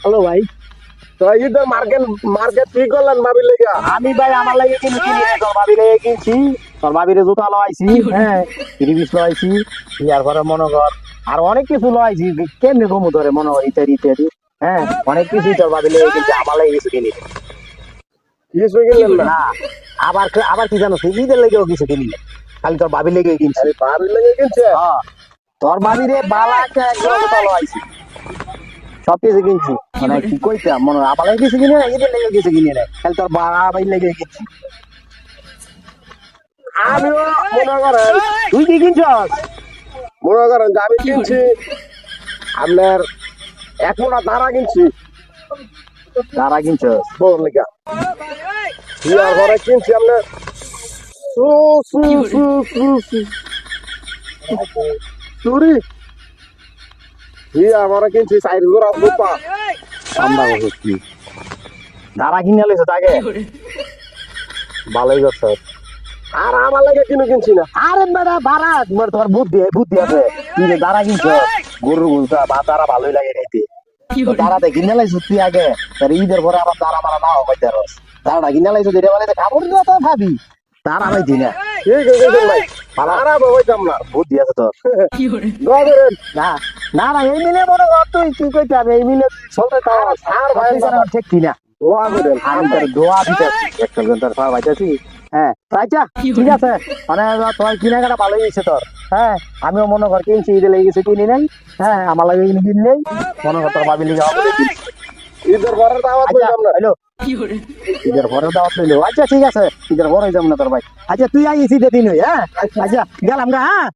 Hello ভাই, তো ঈদের মার্কেট মার্কেট কি করলেন ভাবির লেগা? আমি ভাই আমার লাগে কিনে কিনি তোর ভাবি লেগে কিনছি, তোর ভাবিরে জুতা লওয়াইছি, হ্যাঁ ত্রিশ লওয়াইছি, ইয়ার পরে মনে কর আর অনেক কিছু লওয়াইছি, কেমনি কমু ধরে মনে কর ইত্যাদি ইত্যাদি, হ্যাঁ অনেক কিছুই তোর ভাবি লেগে কিনছি, আমার লাগে কিছু কিনি কিছু কিনলেন না? না। আবার আবার কি জানো, ঈদের লেগেও কিছু কিনি না, খালি তোর ভাবি লেগে কিনছি। আরে ভাবির লেগে কিনছে? হ্যাঁ, তোর ভাবিরে বালা একটা একজন জুতা লওয়াইছি, সব কিছু কিনছি, মানে কি কইতাম মনে হয় আমার লাগে কিছু কিনে না, ঈদের লেগে কিছু কিনে না, খালি তোর ভাই লেগে কিনছি। আমিও মনে করেন, তুই কি কিনছস? মনে করেন যে আমি কিনছি আপনার এক মোটা তারা কিনছি তারা কিনছস? বউর লেগা। বিয়ার ঘরে কিনছি আপনার সু সু সু সু সু চুরি। বিয়ার ঘরে কিনছি সাইড জোড়া জুতা। আমরা বলছি তারা কিনে লইছ তাকে, ভালোই করছস। আর আমার লাগে কিনে কিনছি না। আরে বেটা বাড়া, তোমার তোমার বুদ্ধি আছে, তুই যে তারা কিনছস গরুর গুলতা বা তারা ভালোই লাগে খাইতে, তো তারাতে কিনে লাইছ তুই আগে, তার ঈদের পরে আবার তারা মারা নাও পাইতে রস, তারাটা কিনে লাইছ এটা বলে খাবো না তো ভাবি, তারা পাইছি না। ঠিক আছে ভাই, আর হইতাম না। বুদ্ধি আছে তোর। দোয়া করেন। না না না, এই মিলে মনে কর তুই কি কইতে হবে, এই মিলে চলতে তো আর ভাই ঠিক কিনা দোয়া করেন। আমি তোর দোয়া দিতেছি, একটা জন তোর সব পাইতেছি। হ্যাঁ আচ্ছা ঠিক আছে, মানে তোর কেনাকাটা ভালোই হয়েছে তোর, হ্যাঁ আমিও মনে কর কিনছি, ঈদে লেগে গেছে কিনি নাই, হ্যাঁ আমার লাগে কিনি নেই, মনে কর তোর ভাবি লেগে হবে কিনছি। ঈদের ঘরের দাওয়াত আচ্ছা লইলাম না। হ্যালো, ঈদের পরেও দাওয়াত লইলো, আচ্ছা ঠিক আছে, ঈদের পরে যাবো না তোর ভাই, আচ্ছা তুই আইস ঈদের দিন হই, হ্যাঁ আচ্ছা গেলাম গা, হ্যাঁ।